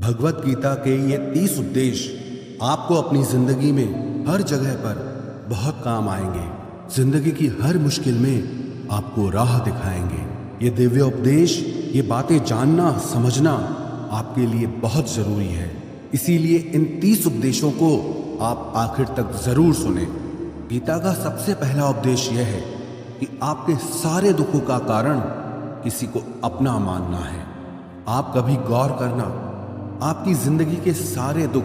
भगवत गीता के ये 30 उपदेश आपको अपनी जिंदगी में हर जगह पर बहुत काम आएंगे। जिंदगी की हर मुश्किल में आपको राह दिखाएंगे। ये दिव्य उपदेश, ये बातें जानना समझना आपके लिए बहुत जरूरी है। इसीलिए इन 30 उपदेशों को आप आखिर तक जरूर सुने। गीता का सबसे पहला उपदेश यह है कि आपके सारे दुखों का कारण किसी को अपना मानना है। आप कभी गौर करना, आपकी जिंदगी के सारे दुख,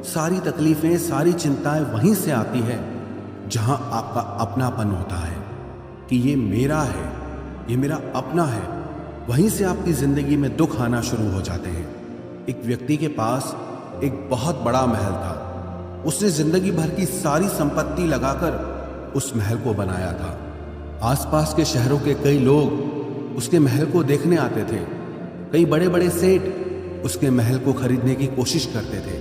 सारी तकलीफें, सारी चिंताएं वहीं से आती है जहां आपका अपनापन होता है कि ये मेरा है, ये मेरा अपना है। वहीं से आपकी जिंदगी में दुख आना शुरू हो जाते हैं। एक व्यक्ति के पास एक बहुत बड़ा महल था। उसने जिंदगी भर की सारी संपत्ति लगाकर उस महल को बनाया था। आसपास के शहरों के कई लोग उसके महल को देखने आते थे। कई बड़े बड़े सेठ उसके महल को खरीदने की कोशिश करते थे,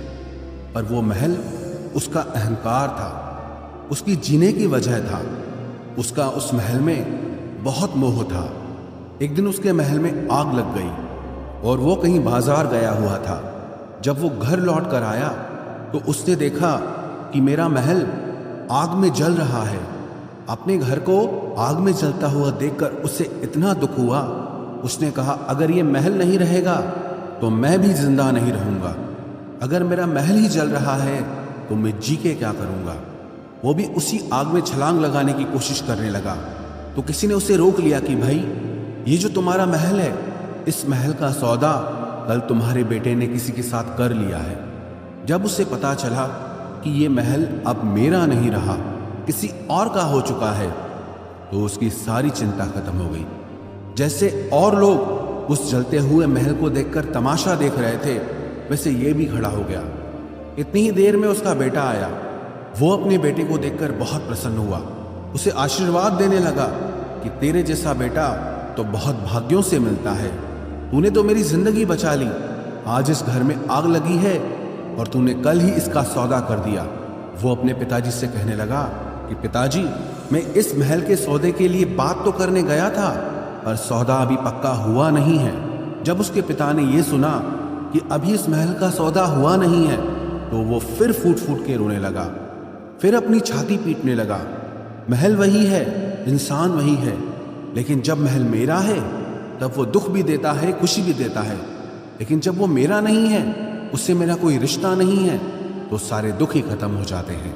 पर वो महल उसका अहंकार था, उसकी जीने की वजह था। उसका उस महल में बहुत मोह था। एक दिन उसके महल में आग लग गई और वो कहीं बाजार गया हुआ था। जब वो घर लौट कर आया तो उसने देखा कि मेरा महल आग में जल रहा है। अपने घर को आग में जलता हुआ देखकर उसे इतना दुख हुआ। उसने कहा, अगर ये महल नहीं रहेगा तो मैं भी जिंदा नहीं रहूंगा। अगर मेरा महल ही जल रहा है तो मैं जी के क्या करूंगा। वो भी उसी आग में छलांग लगाने की कोशिश करने लगा। तो किसी ने उसे रोक लिया कि भाई, ये जो तुम्हारा महल है, इस महल का सौदा कल तुम्हारे बेटे ने किसी के साथ कर लिया है। जब उसे पता चला कि ये महल अब मेरा नहीं रहा, किसी और का हो चुका है, तो उसकी सारी चिंता खत्म हो गई। जैसे और लोग उस जलते हुए महल को देखकर तमाशा देख रहे थे, वैसे ये भी खड़ा हो गया। इतनी ही देर में उसका बेटा आया। वो अपने बेटे को देखकर बहुत प्रसन्न हुआ। उसे आशीर्वाद देने लगा कि तेरे जैसा बेटा तो बहुत भाग्यों से मिलता है। तूने तो मेरी जिंदगी बचा ली। आज इस घर में आग लगी है और तूने कल ही इसका सौदा कर दिया। वो अपने पिताजी से कहने लगा कि पिताजी, मैं इस महल के सौदे के लिए बात तो करने गया था, पर सौदा अभी पक्का हुआ नहीं है। जब उसके पिता ने यह सुना कि अभी इस महल का सौदा हुआ नहीं है, तो वो फिर फूट फूट के रोने लगा, फिर अपनी छाती पीटने लगा। महल वही है, इंसान वही है, लेकिन जब महल मेरा है तब वो दुख भी देता है, खुशी भी देता है। लेकिन जब वो मेरा नहीं है, उससे मेरा कोई रिश्ता नहीं है, तो सारे दुख ही खत्म हो जाते हैं।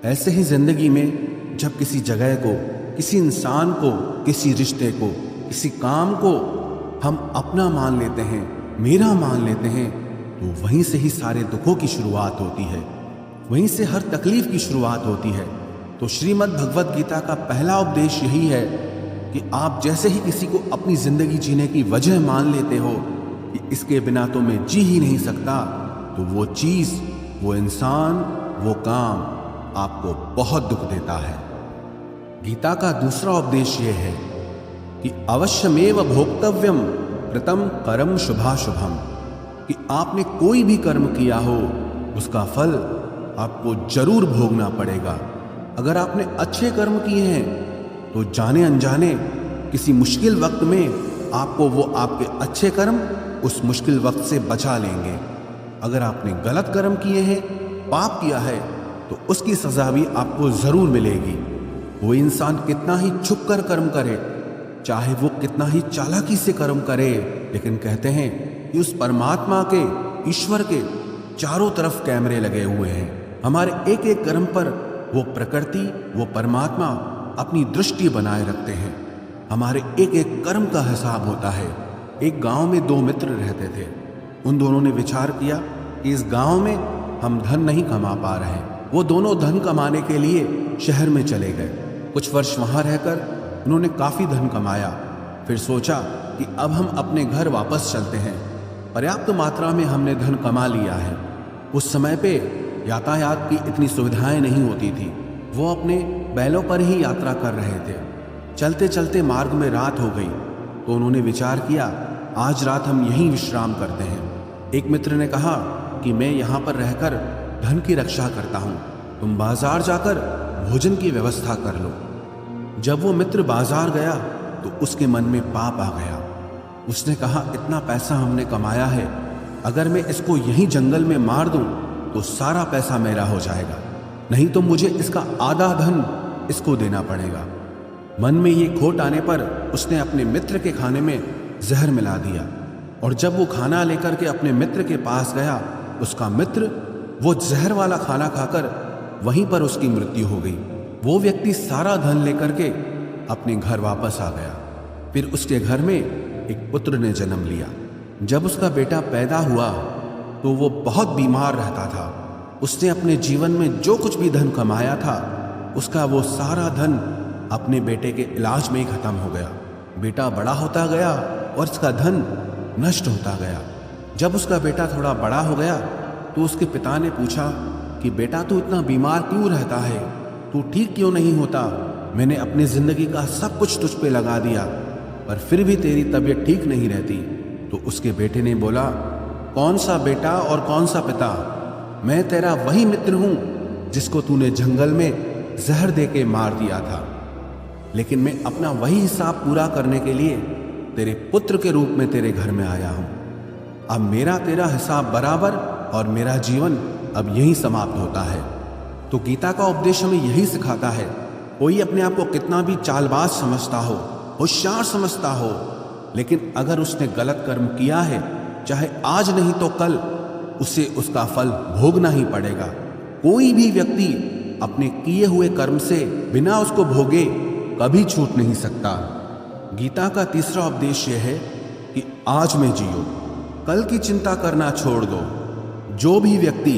ऐसे ही जिंदगी में जब किसी जगह को, किसी इंसान को, किसी रिश्ते को, किसी काम को हम अपना मान लेते हैं, मेरा मान लेते हैं, तो वहीं से ही सारे दुखों की शुरुआत होती है, वहीं से हर तकलीफ की शुरुआत होती है। तो श्रीमद् भगवत गीता का पहला उपदेश यही है कि आप जैसे ही किसी को अपनी जिंदगी जीने की वजह मान लेते हो कि इसके बिना तो मैं जी ही नहीं सकता, तो वो चीज, वो इंसान, वो काम आपको बहुत दुख देता है। गीता का दूसरा उपदेश यह है कि अवश्यमेव भोक्तव्यम कृतम कर्म शुभाशुभम, कि आपने कोई भी कर्म किया हो उसका फल आपको जरूर भोगना पड़ेगा। अगर आपने अच्छे कर्म किए हैं तो जाने अनजाने किसी मुश्किल वक्त में आपको वो आपके अच्छे कर्म उस मुश्किल वक्त से बचा लेंगे। अगर आपने गलत कर्म किए हैं, पाप किया है, तो उसकी सजा भी आपको जरूर मिलेगी। वो इंसान कितना ही छुप कर कर्म करे, चाहे वो कितना ही चालाकी से कर्म करे, लेकिन कहते हैं कि उस परमात्मा के, ईश्वर के चारों तरफ कैमरे लगे हुए हैं। हमारे एक एक कर्म पर वो प्रकृति, वो परमात्मा अपनी दृष्टि बनाए रखते हैं। हमारे एक एक कर्म का हिसाब होता है। एक गांव में 2 मित्र रहते थे। उन दोनों ने विचार किया कि इस गांव में हम धन नहीं कमा पा रहे। वो दोनों धन कमाने के लिए शहर में चले गए। कुछ वर्ष वहां रहकर उन्होंने काफी धन कमाया। फिर सोचा कि अब हम अपने घर वापस चलते हैं, पर्याप्त मात्रा में हमने धन कमा लिया है। उस समय पे यातायात की इतनी सुविधाएं नहीं होती थी। वो अपने बैलों पर ही यात्रा कर रहे थे। चलते चलते मार्ग में रात हो गई, तो उन्होंने विचार किया, आज रात हम यहीं विश्राम करते हैं। एक मित्र ने कहा कि मैं यहाँ पर रहकर धन की रक्षा करता हूँ, तुम बाजार जाकर भोजन की व्यवस्था कर लो। जब वो मित्र बाजार गया तो उसके मन में पाप आ गया। उसने कहा, इतना पैसा हमने कमाया है, अगर मैं इसको यहीं जंगल में मार दूं तो सारा पैसा मेरा हो जाएगा, नहीं तो मुझे इसका आधा धन इसको देना पड़ेगा। मन में ये खोट आने पर उसने अपने मित्र के खाने में जहर मिला दिया, और जब वो खाना लेकर के अपने मित्र के पास गया, उसका मित्र वो जहर वाला खाना खाकर वहीं पर उसकी मृत्यु हो गई। वो व्यक्ति सारा धन लेकर के अपने घर वापस आ गया। फिर उसके घर में एक पुत्र ने जन्म लिया। जब उसका बेटा पैदा हुआ तो वो बहुत बीमार रहता था। उसने अपने जीवन में जो कुछ भी धन कमाया था, उसका वो सारा धन अपने बेटे के इलाज में ही खत्म हो गया। बेटा बड़ा होता गया और इसका धन नष्ट होता गया। जब उसका बेटा थोड़ा बड़ा हो गया तो उसके पिता ने पूछा कि बेटा तू इतना बीमार क्यों रहता है, तू ठीक क्यों नहीं होता? मैंने अपनी जिंदगी का सब कुछ तुझ पे लगा दिया पर फिर भी तेरी तबीयत ठीक नहीं रहती। तो उसके बेटे ने बोला, कौन सा बेटा और कौन सा पिता? मैं तेरा वही मित्र हूं जिसको तूने जंगल में जहर दे के मार दिया था, लेकिन मैं अपना वही हिसाब पूरा करने के लिए तेरे पुत्र के रूप में तेरे घर में आया हूं। अब मेरा तेरा हिसाब बराबर और मेरा जीवन अब यही समाप्त होता है। तो गीता का उपदेश हमें यही सिखाता है, कोई अपने आप को कितना भी चालबाज समझता हो, होशियार समझता हो, लेकिन अगर उसने गलत कर्म किया है, चाहे आज नहीं तो कल उसे उसका फल भोगना ही पड़ेगा। कोई भी व्यक्ति अपने किए हुए कर्म से बिना उसको भोगे कभी छूट नहीं सकता। गीता का तीसरा उपदेश यह है कि आज में जियो, कल की चिंता करना छोड़ दो। जो भी व्यक्ति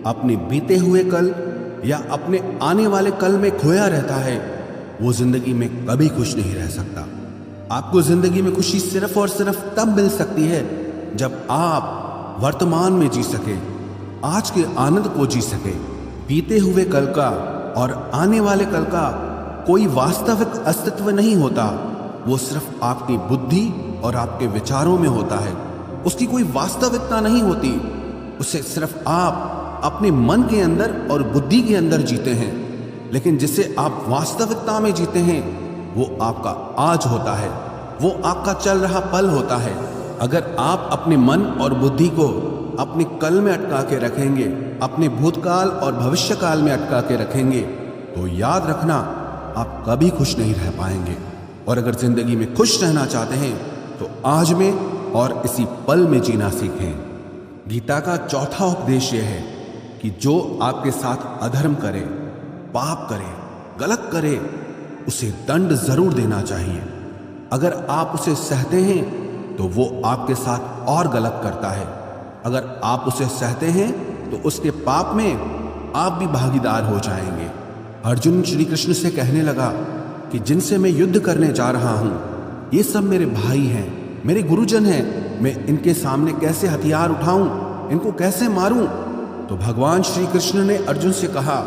अपने बीते हुए कल या अपने आने वाले कल में खोया रहता है, वो जिंदगी में कभी खुश नहीं रह सकता। आपको जिंदगी में खुशी सिर्फ और सिर्फ तब मिल सकती है जब आप वर्तमान में जी सके, आज के आनंद को जी सके। बीते हुए कल का और आने वाले कल का कोई वास्तविक अस्तित्व नहीं होता, वो सिर्फ आपकी बुद्धि और आपके विचारों में होता है। उसकी कोई वास्तविकता नहीं होती, उसे सिर्फ आप अपने मन के अंदर और बुद्धि के अंदर जीते हैं। लेकिन जिसे आप वास्तविकता में जीते हैं वो आपका आज होता है, वो आपका चल रहा पल होता है। अगर आप अपने मन और बुद्धि को अपने कल में अटका के रखेंगे, अपने भूतकाल और भविष्यकाल में अटका के रखेंगे, तो याद रखना आप कभी खुश नहीं रह पाएंगे। और अगर जिंदगी में खुश रहना चाहते हैं तो आज में और इसी पल में जीना सीखें। गीता का चौथा उपदेश यह है कि जो आपके साथ अधर्म करे, पाप करे, गलत करे, उसे दंड जरूर देना चाहिए। अगर आप उसे सहते हैं तो वो आपके साथ और गलत करता है। अगर आप उसे सहते हैं तो उसके पाप में आप भी भागीदार हो जाएंगे। अर्जुन श्री कृष्ण से कहने लगा कि जिनसे मैं युद्ध करने जा रहा हूं, ये सब मेरे भाई हैं, मेरे गुरुजन हैं। मैं इनके सामने कैसे हथियार उठाऊं, इनको कैसे मारूं? तो भगवान श्री कृष्ण ने अर्जुन से कहा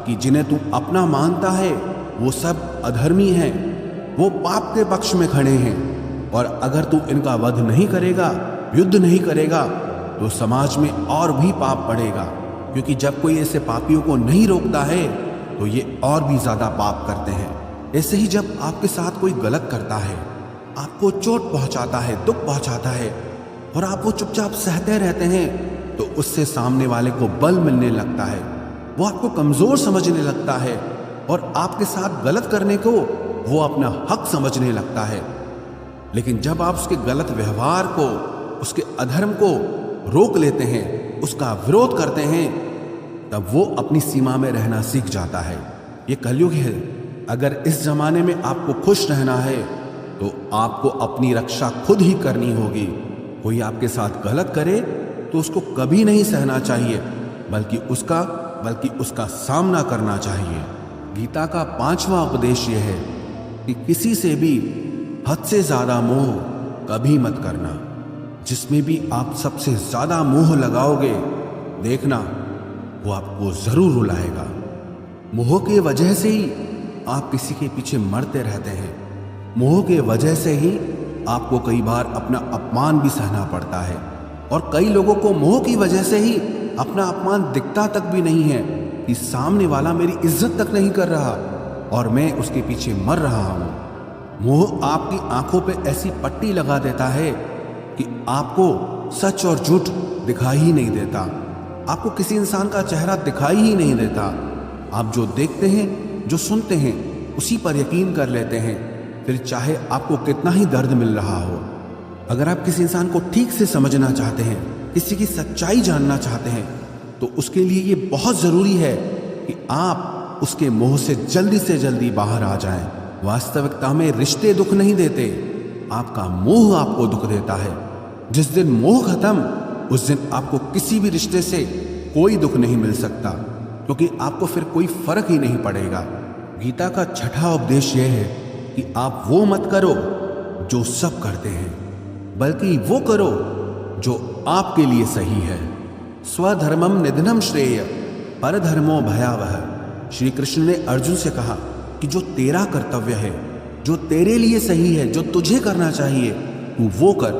कि जिन्हें तू अपना मानता है वो सब अधर्मी हैं, वो पाप के पक्ष में खड़े हैं। और अगर तू इनका वध नहीं करेगा, युद्ध नहीं करेगा, तो समाज में और भी पाप बढ़ेगा, क्योंकि जब कोई ऐसे पापियों को नहीं रोकता है तो ये और भी ज्यादा पाप करते हैं। ऐसे ही जब आपके साथ कोई गलत करता है, आपको चोट पहुंचाता है, दुख पहुंचाता है, और आप वो चुपचाप सहते रहते हैं, तो उससे सामने वाले को बल मिलने लगता है, वो आपको कमजोर समझने लगता है और आपके साथ गलत करने को वो अपना हक समझने लगता है। लेकिन जब आप उसके गलत व्यवहार को, उसके अधर्म को रोक लेते हैं, उसका विरोध करते हैं, तब वो अपनी सीमा में रहना सीख जाता है। ये कलयुग है। अगर इस जमाने में आपको खुश रहना है तो आपको अपनी रक्षा खुद ही करनी होगी। कोई आपके साथ गलत करे तो उसको कभी नहीं सहना चाहिए, बल्कि उसका सामना करना चाहिए। गीता का पांचवा उपदेश यह है कि किसी से भी हद से ज्यादा मोह कभी मत करना। जिसमें भी आप सबसे ज्यादा मोह लगाओगे, देखना वो आपको जरूर रुलाएगा। मोह के वजह से ही आप किसी के पीछे मरते रहते हैं। मोह के वजह से ही आपको कई बार अपना अपमान भी सहना पड़ता है, और कई लोगों को मोह की वजह से ही अपना अपमान दिखता तक भी नहीं है कि सामने वाला मेरी इज्जत तक नहीं कर रहा और मैं उसके पीछे मर रहा हूं। मोह आपकी आंखों पे ऐसी पट्टी लगा देता है कि आपको सच और झूठ दिखाई ही नहीं देता। आपको किसी इंसान का चेहरा दिखाई ही नहीं देता। आप जो देखते हैं, जो सुनते हैं, उसी पर यकीन कर लेते हैं, फिर चाहे आपको कितना ही दर्द मिल रहा हो। अगर आप किसी इंसान को ठीक से समझना चाहते हैं, किसी की सच्चाई जानना चाहते हैं, तो उसके लिए ये बहुत ज़रूरी है कि आप उसके मोह से जल्दी बाहर आ जाएं। वास्तविकता में रिश्ते दुख नहीं देते, आपका मोह आपको दुख देता है। जिस दिन मोह खत्म, उस दिन आपको किसी भी रिश्ते से कोई दुख नहीं मिल सकता, क्योंकि आपको फिर कोई फर्क ही नहीं पड़ेगा। गीता का छठा उपदेश यह है कि आप वो मत करो जो सब करते हैं, बल्कि वो करो जो आपके लिए सही है। स्वधर्मम निधनम श्रेय परधर्मो भयावह। श्री कृष्ण ने अर्जुन से कहा कि जो तेरा कर्तव्य है, जो तेरे लिए सही है, जो तुझे करना चाहिए, तू वो कर।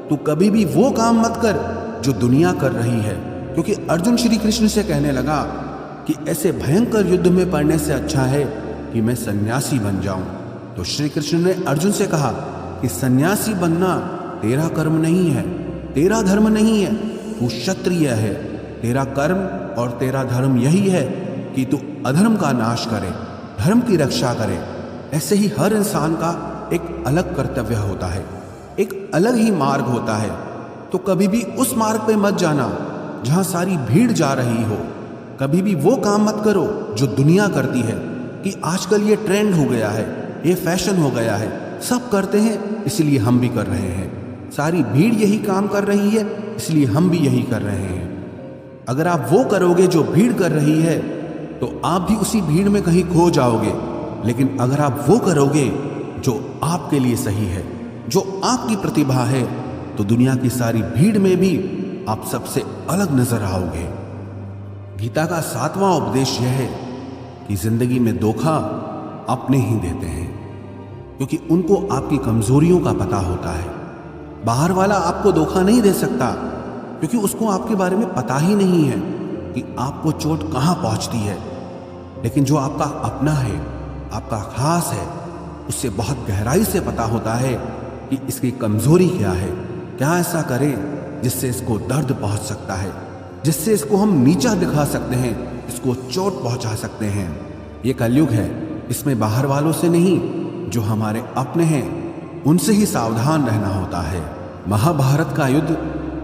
तू कभी भी वो काम मत कर जो दुनिया कर रही है, क्योंकि अर्जुन श्री कृष्ण से कहने लगा कि ऐसे भयंकर युद्ध में पड़ने से अच्छा है कि मैं सन्यासी बन जाऊं। तो श्री कृष्ण ने अर्जुन से कहा कि सन्यासी बनना तेरा कर्म नहीं है, तेरा धर्म नहीं है, तू क्षत्रिय है। तेरा कर्म और तेरा धर्म यही है कि तू अधर्म का नाश करे, धर्म की रक्षा करे। ऐसे ही हर इंसान का एक अलग कर्तव्य होता है, एक अलग ही मार्ग होता है। तो कभी भी उस मार्ग पे मत जाना जहां सारी भीड़ जा रही हो। कभी भी वो काम मत करो जो दुनिया करती है, कि आजकल ये ट्रेंड हो गया है, ये फैशन हो गया है, सब करते हैं इसलिए हम भी कर रहे हैं। सारी भीड़ यही काम कर रही है इसलिए हम भी यही कर रहे हैं। अगर आप वो करोगे जो भीड़ कर रही है, तो आप भी उसी भीड़ में कहीं खो जाओगे। लेकिन अगर आप वो करोगे जो आपके लिए सही है, जो आपकी प्रतिभा है, तो दुनिया की सारी भीड़ में भी आप सबसे अलग नजर आओगे। गीता का 7वां उपदेश यह है कि जिंदगी में धोखा अपने ही देते हैं, क्योंकि उनको आपकी कमजोरियों का पता होता है। बाहर वाला आपको धोखा नहीं दे सकता, क्योंकि उसको आपके बारे में पता ही नहीं है कि आपको चोट कहाँ पहुंचती है। लेकिन जो आपका अपना है, आपका खास है, उससे बहुत गहराई से पता होता है कि इसकी कमजोरी क्या है, क्या ऐसा करे जिससे इसको दर्द पहुंच सकता है, जिससे इसको हम नीचा दिखा सकते हैं, इसको चोट पहुंचा सकते हैं। ये कलयुग है, इसमें बाहर वालों से नहीं, जो हमारे अपने हैं उनसे ही सावधान रहना होता है। महाभारत का युद्ध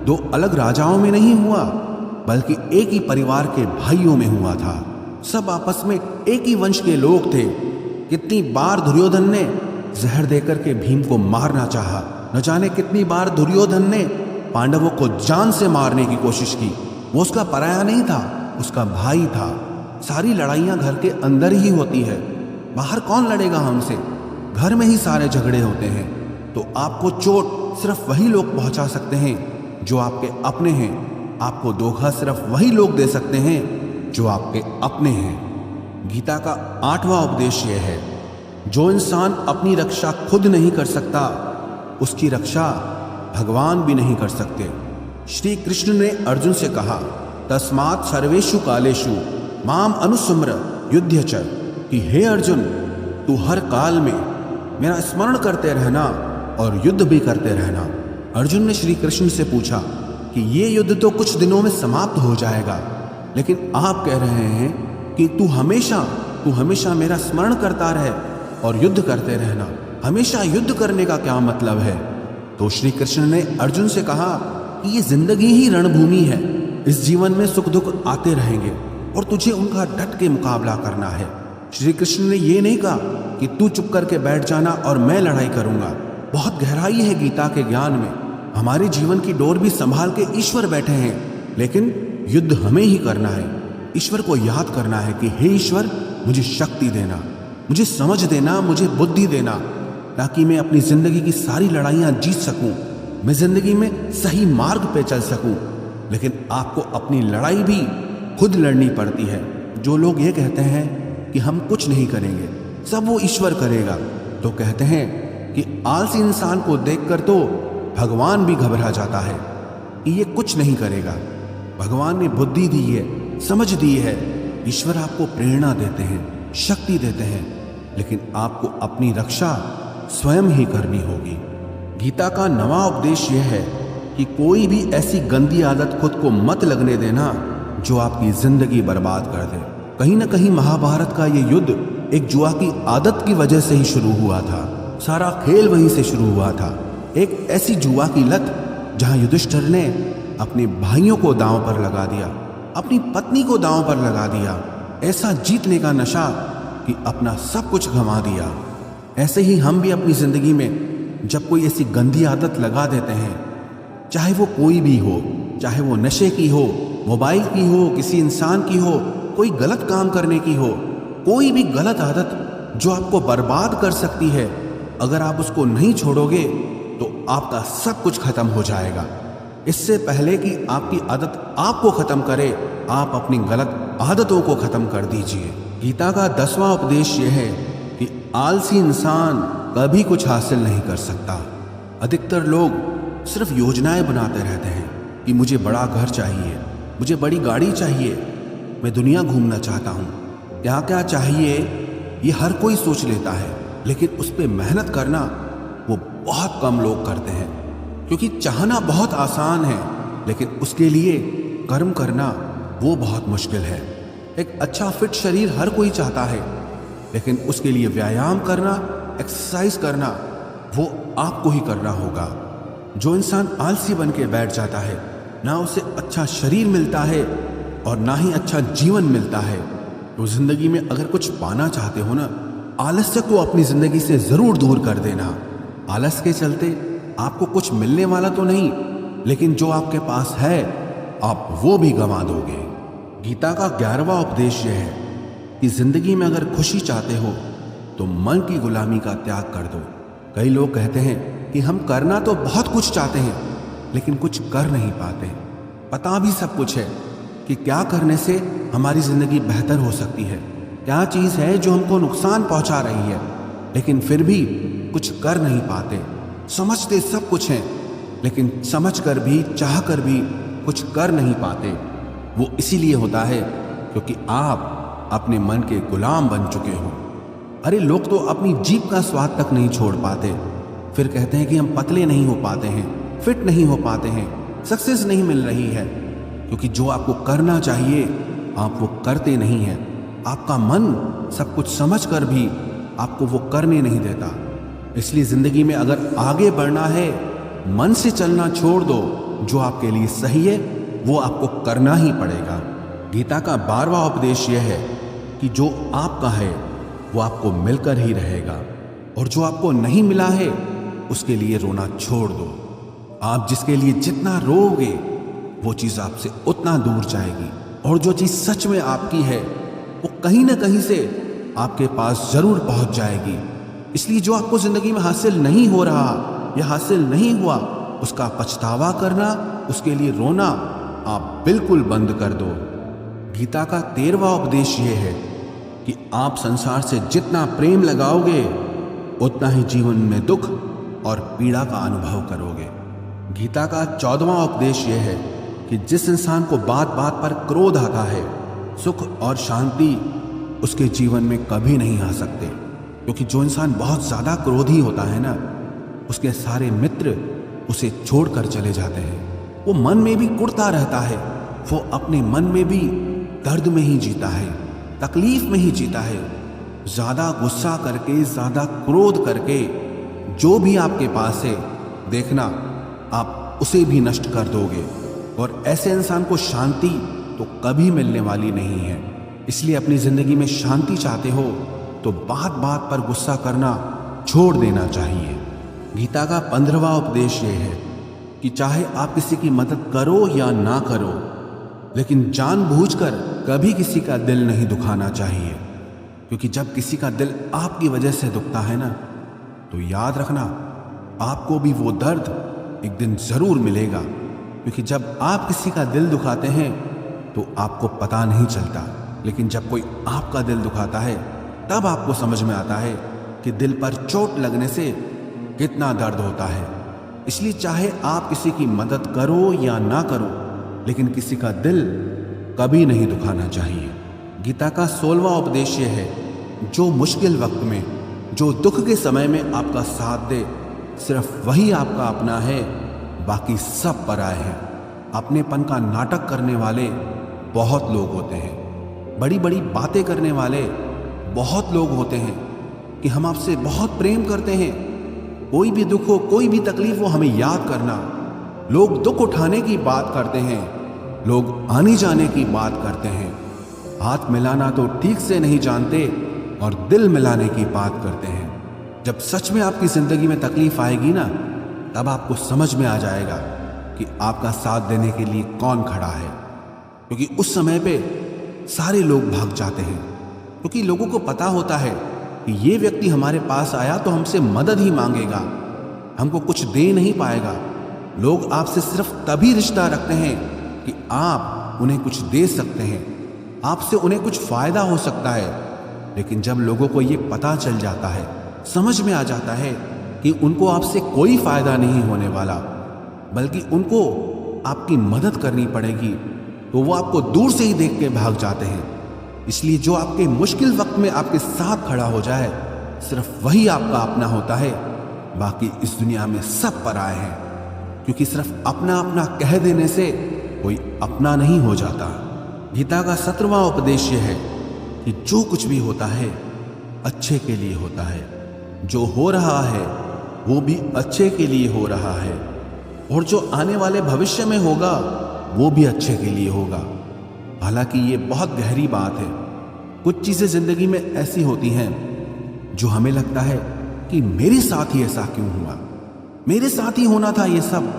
दो अलग राजाओं में नहीं हुआ, बल्कि एक ही परिवार के भाइयों में हुआ था। सब आपस में एक ही वंश के लोग थे। कितनी बार दुर्योधन ने जहर देकर के भीम को मारना चाहा, न जाने कितनी बार दुर्योधन ने पांडवों को जान से मारने की कोशिश की। वो उसका पराया नहीं था, उसका भाई था। सारी लड़ाइयां घर के अंदर ही होती है, बाहर कौन लड़ेगा हमसे? घर में ही सारे झगड़े होते हैं। तो आपको चोट सिर्फ वही लोग पहुंचा सकते हैं जो आपके अपने हैं। आपको धोखा सिर्फ वही लोग दे सकते हैं जो आपके अपने हैं। गीता का 8वां उपदेश यह है, जो इंसान अपनी रक्षा खुद नहीं कर सकता, उसकी रक्षा भगवान भी नहीं कर सकते। श्री कृष्ण ने अर्जुन से कहा, तस्मात् सर्वेषु कालेषु माम अनुस्मर युध्य च, कि हे अर्जुन, तू हर काल में मेरा स्मरण करते रहना और युद्ध भी करते रहना। अर्जुन ने श्री कृष्ण से पूछा कि ये युद्ध तो कुछ दिनों में समाप्त हो जाएगा, लेकिन आप कह रहे हैं कि तू हमेशा मेरा स्मरण करता रहे और युद्ध करते रहना। हमेशा युद्ध करने का क्या मतलब है? तो श्री कृष्ण ने अर्जुन से कहा कि ये जिंदगी ही रणभूमि है। इस जीवन में सुख दुख आते रहेंगे और तुझे उनका डट के मुकाबला करना है। श्री कृष्ण ने ये नहीं कहा कि तू चुप करके बैठ जाना और मैं लड़ाई करूंगा। बहुत गहराई है गीता के ज्ञान में। हमारे जीवन की डोर भी संभाल के ईश्वर बैठे हैं, लेकिन युद्ध हमें ही करना है। ईश्वर को याद करना है कि हे ईश्वर, मुझे शक्ति देना, मुझे समझ देना, मुझे बुद्धि देना, ताकि मैं अपनी जिंदगी की सारी लड़ाइयां जीत सकूं, मैं जिंदगी में सही मार्ग पे चल सकूं। लेकिन आपको अपनी लड़ाई भी खुद लड़नी पड़ती है। जो लोग ये कहते हैं कि हम कुछ नहीं करेंगे, सब वो ईश्वर करेगा, तो कहते हैं कि आलसी इंसान को देखकर तो भगवान भी घबरा जाता है कि ये कुछ नहीं करेगा। भगवान ने बुद्धि दी है, समझ दी है। ईश्वर आपको प्रेरणा देते हैं, शक्ति देते हैं, लेकिन आपको अपनी रक्षा स्वयं ही करनी होगी। गीता का 9वां उपदेश यह है कि कोई भी ऐसी गंदी आदत खुद को मत लगने देना जो आपकी जिंदगी बर्बाद कर दे। कहीं ना कहीं महाभारत का ये युद्ध एक जुआ की आदत की वजह से ही शुरू हुआ था। सारा खेल वहीं से शुरू हुआ था। एक ऐसी जुआ की लत जहां युधिष्ठिर ने अपने भाइयों को दांव पर लगा दिया, अपनी पत्नी को दांव पर लगा दिया। ऐसा जीतने का नशा कि अपना सब कुछ गंवा दिया। ऐसे ही हम भी अपनी जिंदगी में जब कोई ऐसी गंदी आदत लगा देते हैं, चाहे वो कोई भी हो, चाहे वो नशे की हो, मोबाइल की हो, किसी इंसान की हो, कोई गलत काम करने की हो, कोई भी गलत आदत जो आपको बर्बाद कर सकती है, अगर आप उसको नहीं छोड़ोगे तो आपका सब कुछ खत्म हो जाएगा। इससे पहले कि आपकी आदत आपको खत्म करे, आप अपनी गलत आदतों को खत्म कर दीजिए। गीता का 10वां उपदेश यह है कि आलसी इंसान कभी कुछ हासिल नहीं कर सकता। अधिकतर लोग सिर्फ योजनाएं बनाते रहते हैं कि मुझे बड़ा घर चाहिए, मुझे बड़ी गाड़ी चाहिए, मैं दुनिया घूमना चाहता हूँ, क्या क्या चाहिए ये हर कोई सोच लेता है। लेकिन उस पर मेहनत करना वो बहुत कम लोग करते हैं, क्योंकि चाहना बहुत आसान है लेकिन उसके लिए कर्म करना वो बहुत मुश्किल है। एक अच्छा फिट शरीर हर कोई चाहता है, लेकिन उसके लिए व्यायाम करना, एक्सरसाइज करना वो आपको ही करना होगा। जो इंसान आलसी बन के बैठ जाता है, ना उसे अच्छा शरीर मिलता है और ना ही अच्छा जीवन मिलता है। तो जिंदगी में अगर कुछ पाना चाहते हो ना, आलस्य को अपनी जिंदगी से जरूर दूर कर देना। आलस के चलते आपको कुछ मिलने वाला तो नहीं, लेकिन जो आपके पास है आप वो भी गंवा दोगे। गीता का 11वां उपदेश यह है कि जिंदगी में अगर खुशी चाहते हो तो मन की गुलामी का त्याग कर दो। कई लोग कहते हैं कि हम करना तो बहुत कुछ चाहते हैं लेकिन कुछ कर नहीं पाते। पता भी सब कुछ है कि क्या करने से हमारी जिंदगी बेहतर हो सकती है, क्या चीज है जो हमको नुकसान पहुंचा रही है, लेकिन फिर भी कुछ कर नहीं पाते। समझते सब कुछ हैं लेकिन समझ कर भी, चाह कर भी कुछ कर नहीं पाते। वो इसीलिए होता है क्योंकि आप अपने मन के गुलाम बन चुके हो। अरे लोग तो अपनी जीभ का स्वाद तक नहीं छोड़ पाते, फिर कहते हैं कि हम पतले नहीं हो पाते हैं, फिट नहीं हो पाते हैं, सक्सेस नहीं मिल रही है, क्योंकि जो आपको करना चाहिए आप वो करते नहीं हैं। आपका मन सब कुछ समझ कर भी आपको वो करने नहीं देता। इसलिए जिंदगी में अगर आगे बढ़ना है, मन से चलना छोड़ दो। जो आपके लिए सही है वो आपको करना ही पड़ेगा। गीता का 12वां उपदेश यह है कि जो आपका है वो आपको मिलकर ही रहेगा, और जो आपको नहीं मिला है उसके लिए रोना छोड़ दो। आप जिसके लिए जितना रोओगे वो चीज आपसे उतना दूर जाएगी, और जो चीज सच में आपकी है वो कहीं ना कहीं से आपके पास जरूर पहुंच जाएगी। इसलिए जो आपको जिंदगी में हासिल नहीं हो रहा या हासिल नहीं हुआ, उसका पछतावा करना, उसके लिए रोना आप बिल्कुल बंद कर दो। गीता का 13वां उपदेश यह है कि आप संसार से जितना प्रेम लगाओगे उतना ही जीवन में दुख और पीड़ा का अनुभव करोगे। गीता का 14वां उपदेश यह है कि जिस इंसान को बात बात पर क्रोध आता है, सुख और शांति उसके जीवन में कभी नहीं आ सकते, क्योंकि जो इंसान बहुत ज्यादा क्रोधी होता है ना, उसके सारे मित्र उसे छोड़कर चले जाते हैं। वो मन में भी कुढ़ता रहता है, वो अपने मन में भी दर्द में ही जीता है, तकलीफ में ही जीता है। ज्यादा गुस्सा करके, ज्यादा क्रोध करके जो भी आपके पास है, देखना आप उसे भी नष्ट कर दोगे, और ऐसे इंसान को शांति तो कभी मिलने वाली नहीं है। इसलिए अपनी जिंदगी में शांति चाहते हो तो बात बात पर गुस्सा करना छोड़ देना चाहिए। गीता का 15वां उपदेश यह है कि चाहे आप किसी की मदद करो या ना करो, लेकिन जानबूझकर कभी किसी का दिल नहीं दुखाना चाहिए, क्योंकि जब किसी का दिल आपकी वजह से दुखता है ना, तो याद रखना आपको भी वो दर्द एक दिन जरूर मिलेगा। क्योंकि जब आप किसी का दिल दुखाते हैं तो आपको पता नहीं चलता, लेकिन जब कोई आपका दिल दुखाता है तब आपको समझ में आता है कि दिल पर चोट लगने से कितना दर्द होता है। इसलिए चाहे आप किसी की मदद करो या ना करो, लेकिन किसी का दिल कभी नहीं दुखाना चाहिए। गीता का 16वां उपदेश यह है, जो मुश्किल वक्त में, जो दुख के समय में आपका साथ दे, सिर्फ वही आपका अपना है, बाकी सब पराए हैं। अपनेपन का नाटक करने वाले बहुत लोग होते हैं। बड़ी बड़ी बातें करने वाले बहुत लोग होते हैं कि हम आपसे बहुत प्रेम करते हैं। कोई भी दुख हो, कोई भी तकलीफ हो, हमें याद करना। लोग दुख उठाने की बात करते हैं, लोग आने जाने की बात करते हैं। हाथ मिलाना तो ठीक से नहीं जानते और दिल मिलाने की बात करते हैं। जब सच में आपकी जिंदगी में तकलीफ आएगी ना, तब आपको समझ में आ जाएगा कि आपका साथ देने के लिए कौन खड़ा है। क्योंकि उस समय पे सारे लोग भाग जाते हैं, क्योंकि लोगों को पता होता है कि ये व्यक्ति हमारे पास आया तो हमसे मदद ही मांगेगा, हमको कुछ दे नहीं पाएगा। लोग आपसे सिर्फ तभी रिश्ता रखते हैं कि आप उन्हें कुछ दे सकते हैं, आपसे उन्हें कुछ फायदा हो सकता है। लेकिन जब लोगों को ये पता चल जाता है, समझ में आ जाता है कि उनको आपसे कोई फायदा नहीं होने वाला, बल्कि उनको आपकी मदद करनी पड़ेगी, तो वो आपको दूर से ही देख के भाग जाते हैं। इसलिए जो आपके मुश्किल वक्त में आपके साथ खड़ा हो जाए, सिर्फ वही आपका अपना होता है। बाकी इस दुनिया में सब पराए हैं, क्योंकि सिर्फ अपना अपना कह देने से कोई अपना नहीं हो जाता। गीता का 17वां उपदेश यह है कि जो कुछ भी होता है अच्छे के लिए होता है। जो हो रहा है वो भी अच्छे के लिए हो रहा है, और जो आने वाले भविष्य में होगा वो भी अच्छे के लिए होगा। हालांकि ये बहुत गहरी बात है। कुछ चीजें जिंदगी में ऐसी होती हैं जो हमें लगता है कि मेरे साथ ही ऐसा क्यों हुआ, मेरे साथ ही होना था ये सब।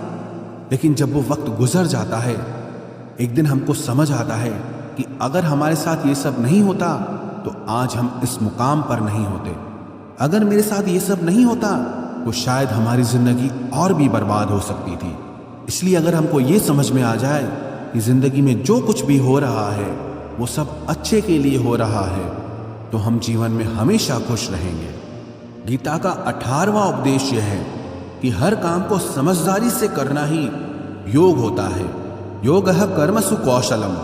लेकिन जब वो वक्त गुजर जाता है, एक दिन हमको समझ आता है कि अगर हमारे साथ ये सब नहीं होता तो आज हम इस मुकाम पर नहीं होते। अगर मेरे साथ ये सब नहीं होता तो शायद हमारी जिंदगी और भी बर्बाद हो सकती थी। इसलिए अगर हमको ये समझ में आ जाए कि जिंदगी में जो कुछ भी हो रहा है वो सब अच्छे के लिए हो रहा है, तो हम जीवन में हमेशा खुश रहेंगे। गीता का 18वां उपदेश यह है कि हर काम को समझदारी से करना ही योग होता है। योगः कर्मसु कौशलम।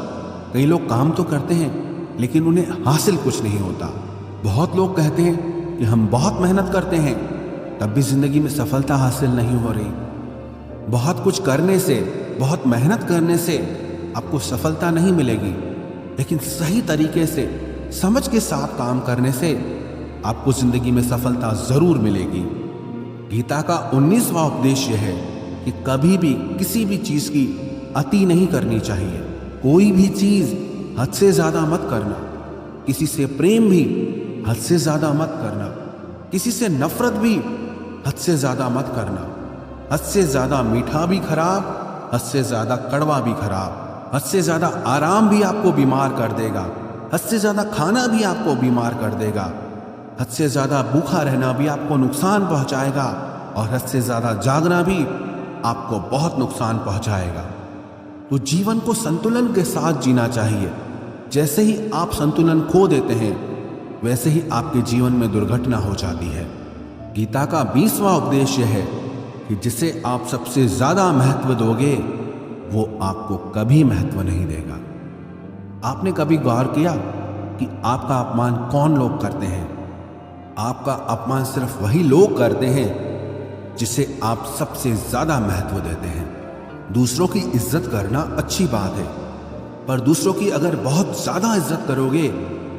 कई लोग काम तो करते हैं लेकिन उन्हें हासिल कुछ नहीं होता। बहुत लोग कहते हैं कि हम बहुत मेहनत करते हैं, तब भी जिंदगी में सफलता हासिल नहीं हो रही। बहुत कुछ करने से, बहुत मेहनत करने से आपको सफलता नहीं मिलेगी, लेकिन सही तरीके से, समझ के साथ काम करने से आपको जिंदगी में सफलता जरूर मिलेगी। गीता का 19वां उपदेश यह है कि कभी भी किसी भी चीज की अति नहीं करनी चाहिए। कोई भी चीज हद से ज्यादा मत करना। किसी से प्रेम भी हद से ज्यादा मत करना। किसी से नफरत भी हद से ज्यादा मत करना। हद से ज्यादा मीठा भी खराब, हद से ज्यादा कड़वा भी खराब। हद से ज्यादा आराम भी आपको बीमार कर देगा, हद से ज्यादा खाना भी आपको बीमार कर देगा। हद से ज्यादा भूखा रहना भी आपको नुकसान पहुंचाएगा, और हद से ज्यादा जागना भी आपको बहुत नुकसान पहुंचाएगा। तो जीवन को संतुलन के साथ जीना चाहिए। जैसे ही आप संतुलन खो देते हैं, वैसे ही आपके जीवन में दुर्घटना हो जाती है। गीता का 20वां उपदेश यह है कि जिसे आप सबसे ज्यादा महत्व दोगे, वो आपको कभी महत्व नहीं देगा। आपने कभी गौर किया कि आपका अपमान कौन लोग करते हैं? आपका अपमान सिर्फ वही लोग करते हैं जिसे आप सबसे ज्यादा महत्व देते हैं। दूसरों की इज्जत करना अच्छी बात है, पर दूसरों की अगर बहुत ज्यादा इज्जत करोगे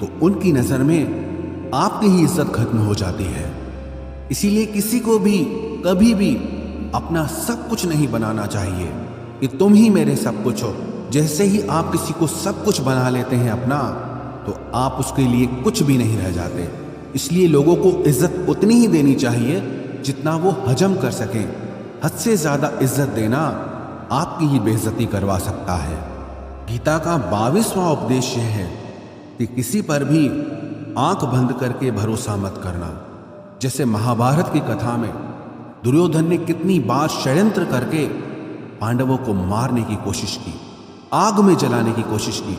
तो उनकी नजर में आपकी ही इज्जत खत्म हो जाती है। इसीलिए किसी को भी कभी भी अपना सब कुछ नहीं बनाना चाहिए कि तुम ही मेरे सब कुछ हो। जैसे ही आप किसी को सब कुछ बना लेते हैं अपना, तो आप उसके लिए कुछ भी नहीं रह जाते। इसलिए लोगों को इज्जत उतनी ही देनी चाहिए जितना वो हजम कर सकें। हद से ज्यादा इज्जत देना आपकी ही बेइज्जती करवा सकता है। गीता का 22वां उपदेश यह है कि किसी पर भी आंख बंद करके भरोसा मत करना। जैसे महाभारत की कथा में दुर्योधन ने कितनी बार षड्यंत्र करके पांडवों को मारने की कोशिश की, आग में जलाने की कोशिश की,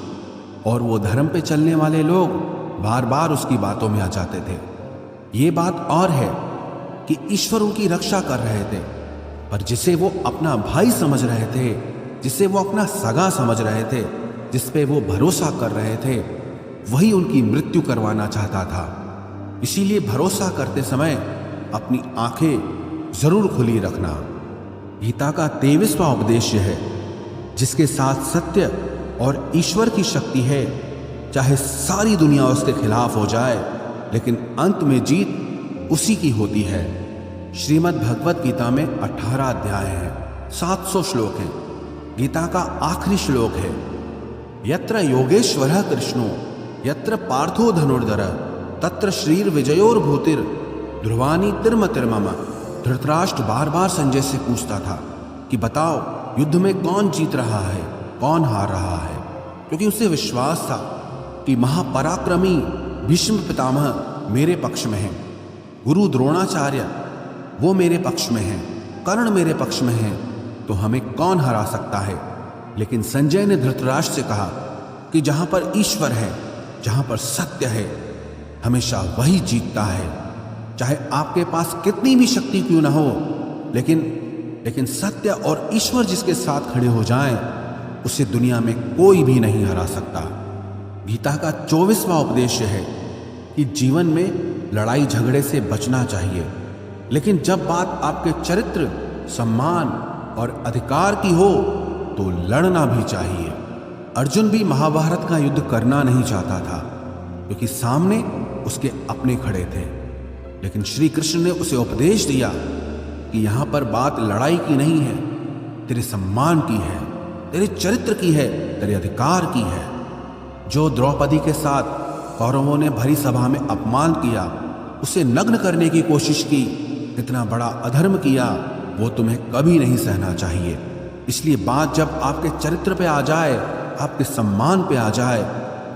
और वो धर्म पे चलने वाले लोग बार बार उसकी बातों में आ जाते थे। ये बात और है कि ईश्वर उनकी रक्षा कर रहे थे, पर जिसे वो अपना भाई समझ रहे थे, जिसे वो अपना सगा समझ रहे थे, जिस पे वो भरोसा कर रहे थे, वही उनकी मृत्यु करवाना चाहता था। इसीलिए भरोसा करते समय अपनी आंखें जरूर खुली रखना। गीता का 23वां उपदेश है, जिसके साथ सत्य और ईश्वर की शक्ति है। चाहे सारी दुनिया उसके खिलाफ हो जाए, लेकिन अंत में जीत उसी की होती है। श्रीमद् भगवत गीता में 18 अध्याय हैं, 700 श्लोक हैं। गीता का आखिरी श्लोक है, यत्र योगेश्वरः कृष्णो यत्र पार्थो धनुर्धर तत्र श्रीर विजयोर्भूतिर ध्रुवानी तिर्म तिर्मम। धृतराष्ट्र बार बार संजय से पूछता था कि बताओ युद्ध में कौन जीत रहा है, कौन हार रहा है, क्योंकि उसे विश्वास था कि महापराक्रमी भीष्म पितामह मेरे पक्ष में हैं, गुरु द्रोणाचार्य वो मेरे पक्ष में हैं, कर्ण मेरे पक्ष में हैं, तो हमें कौन हरा सकता है। लेकिन संजय ने धृतराष्ट्र से कहा कि जहां पर ईश्वर है, जहां पर सत्य है, हमेशा वही जीतता है। चाहे आपके पास कितनी भी शक्ति क्यों ना हो, लेकिन सत्य और ईश्वर जिसके साथ खड़े हो जाएं, उसे दुनिया में कोई भी नहीं हरा सकता। गीता का 24वां उपदेश है कि जीवन में लड़ाई झगड़े से बचना चाहिए, लेकिन जब बात आपके चरित्र, सम्मान और अधिकार की हो तो लड़ना भी चाहिए। अर्जुन भी महाभारत का युद्ध करना नहीं चाहता था, क्योंकि सामने उसके अपने खड़े थे। लेकिन श्री कृष्ण ने उसे उपदेश दिया कि यहां पर बात लड़ाई की नहीं है, तेरे सम्मान की है, तेरे चरित्र की है, तेरे अधिकार की है। जो द्रौपदी के साथ कौरवों ने भरी सभा में अपमान किया, उसे नग्न करने की कोशिश की, इतना बड़ा अधर्म किया, वो तुम्हें कभी नहीं सहना चाहिए। इसलिए बात जब आपके चरित्र पे आ जाए, आपके सम्मान पे आ जाए,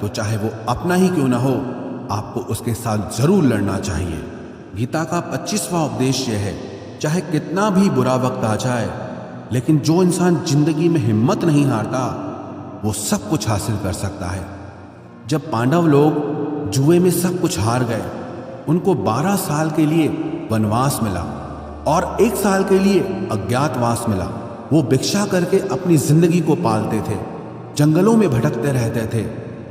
तो चाहे वो अपना ही क्यों ना हो, आपको उसके साथ जरूर लड़ना चाहिए। गीता का 25वां उपदेश यह है, चाहे कितना भी बुरा वक्त आ जाए, लेकिन जो इंसान जिंदगी में हिम्मत नहीं हारता, वो सब कुछ हासिल कर सकता है। जब पांडव लोग जुए में सब कुछ हार गए, उनको 12 साल के लिए वनवास मिला और 1 साल के लिए अज्ञातवास मिला। वो भिक्षा करके अपनी जिंदगी को पालते थे, जंगलों में भटकते रहते थे,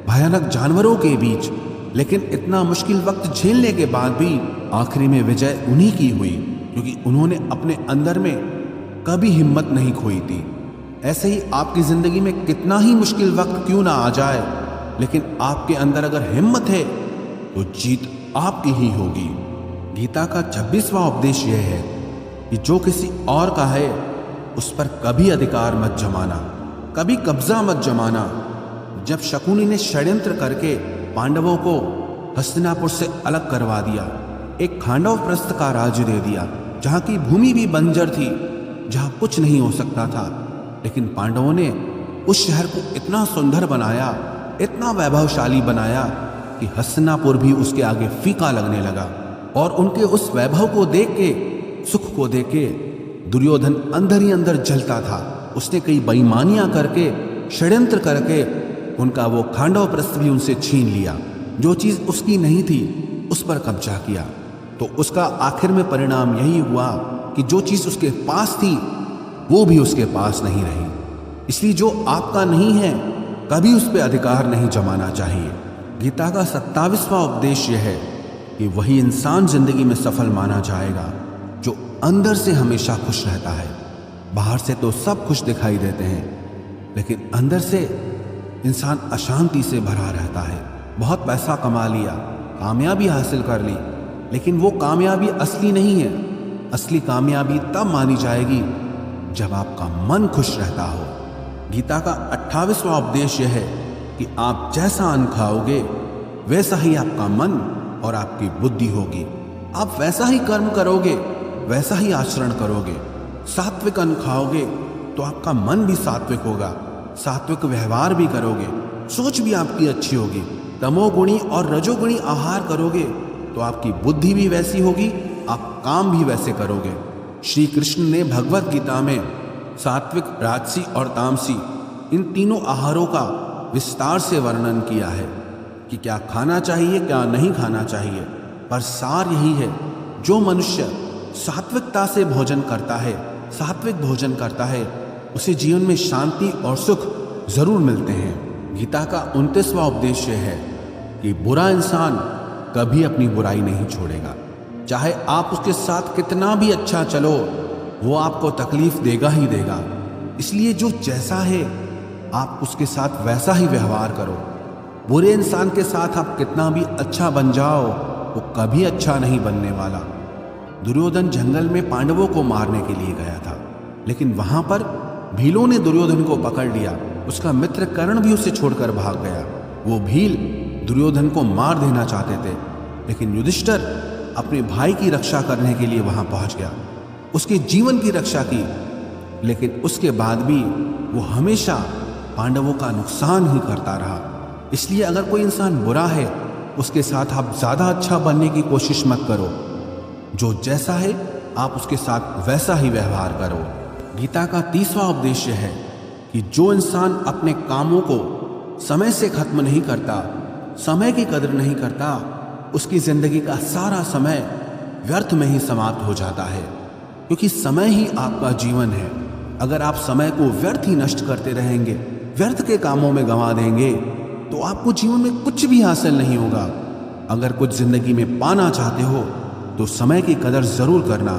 भयानक जानवरों के बीच। लेकिन इतना मुश्किल वक्त झेलने के बाद भी आखिरी में विजय उन्हीं की हुई, क्योंकि उन्होंने अपने अंदर में कभी हिम्मत नहीं खोई थी। ऐसे ही आपकी जिंदगी में कितना ही मुश्किल वक्त क्यों ना आ जाए, लेकिन आपके अंदर अगर हिम्मत है तो जीत आपकी ही होगी। गीता का 26वां उपदेश यह है कि जो किसी और का है उस पर कभी अधिकार मत जमाना, कभी कब्जा मत जमाना। जब शकुनी ने षड्यंत्र करके पांडवों को हस्तिनापुर से अलग करवा दिया, एक खांडव प्रस्थ का राज्य दे दिया, जहां की भूमि भी बंजर थी, जहां कुछ नहीं हो सकता था, लेकिन पांडवों ने उस शहर को इतना सुंदर बनाया, इतना वैभवशाली बनाया कि हस्तिनापुर भी उसके आगे फीका लगने लगा। और उनके उस वैभव को देख के, सुख को देख के दुर्योधन अंदर ही अंदर जलता था। उसने कई बेईमानियां करके, षड्यंत्र करके उनका वो खांडव प्रस्थ भी उनसे छीन लिया। जो चीज उसकी नहीं थी उस पर कब्जा किया। तो उसका आखिर में परिणाम यही हुआ कि जो चीज उसके पास थी वो भी उसके पास नहीं रही। इसलिए जो आपका नहीं है कभी उस पर अधिकार नहीं जमाना चाहिए। गीता का 27वां उपदेश यह है कि वही इंसान जिंदगी में सफल माना जाएगा जो अंदर से हमेशा खुश रहता है। बाहर से तो सब खुश दिखाई देते हैं, लेकिन अंदर से इंसान अशांति से भरा रहता है। बहुत पैसा कमा लिया, कामयाबी हासिल कर ली, लेकिन वो कामयाबी असली नहीं है। असली कामयाबी तब मानी जाएगी जब आपका मन खुश रहता हो। गीता का 28वां उपदेश यह है कि आप जैसा अन्न खाओगे वैसा ही आपका मन और आपकी बुद्धि होगी। आप वैसा ही कर्म करोगे, वैसा ही आचरण करोगे। सात्विक अन्न खाओगे तो आपका मन भी सात्विक होगा, सात्विक व्यवहार भी करोगे, सोच भी आपकी अच्छी होगी। तमोगुणी और रजोगुणी आहार करोगे तो आपकी बुद्धि भी वैसी होगी, आप काम भी वैसे करोगे। श्री कृष्ण ने भगवत गीता में सात्विक, राजसी और तामसी इन तीनों आहारों का विस्तार से वर्णन किया है कि क्या खाना चाहिए, क्या नहीं खाना चाहिए। पर सार यही है, जो मनुष्य सात्विकता से भोजन करता है, सात्विक भोजन करता है, उसे जीवन में शांति और सुख जरूर मिलते हैं। गीता का 29वां उपदेश है कि बुरा इंसान कभी अपनी बुराई नहीं छोड़ेगा। चाहे आप उसके साथ कितना भी अच्छा चलो, वो आपको तकलीफ देगा ही देगा। इसलिए जो जैसा है आप उसके साथ वैसा ही व्यवहार करो। बुरे इंसान के साथ आप कितना भी अच्छा बन जाओ, वो कभी अच्छा नहीं बनने वाला। दुर्योधन जंगल में पांडवों को मारने के लिए गया था, लेकिन वहां पर भीलों ने दुर्योधन को पकड़ लिया। उसका मित्र कर्ण भी उसे छोड़कर भाग गया। वो भील दुर्योधन को मार देना चाहते थे, लेकिन युधिष्ठिर अपने भाई की रक्षा करने के लिए वहां पहुंच गया, उसके जीवन की रक्षा की। लेकिन उसके बाद भी वो हमेशा पांडवों का नुकसान ही करता रहा। इसलिए अगर कोई इंसान बुरा है, उसके साथ आप ज्यादा अच्छा बनने की कोशिश मत करो। जो जैसा है आप उसके साथ वैसा ही व्यवहार करो। गीता का 30वां उपदेश है कि जो इंसान अपने कामों को समय से खत्म नहीं करता, समय की कदर नहीं करता, उसकी जिंदगी का सारा समय व्यर्थ में ही समाप्त हो जाता है। क्योंकि समय ही आपका जीवन है। अगर आप समय को व्यर्थ ही नष्ट करते रहेंगे, व्यर्थ के कामों में गंवा देंगे, तो आपको जीवन में कुछ भी हासिल नहीं होगा। अगर कुछ जिंदगी में पाना चाहते हो तो समय की कदर जरूर करना।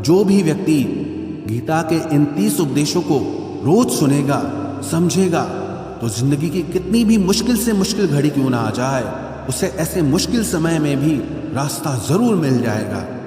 जो भी व्यक्ति गीता के इन 30 उपदेशों को रोज सुनेगा, समझेगा, तो जिंदगी की कितनी भी मुश्किल से मुश्किल घड़ी क्यों ना आ जाए, उसे ऐसे मुश्किल समय में भी रास्ता जरूर मिल जाएगा।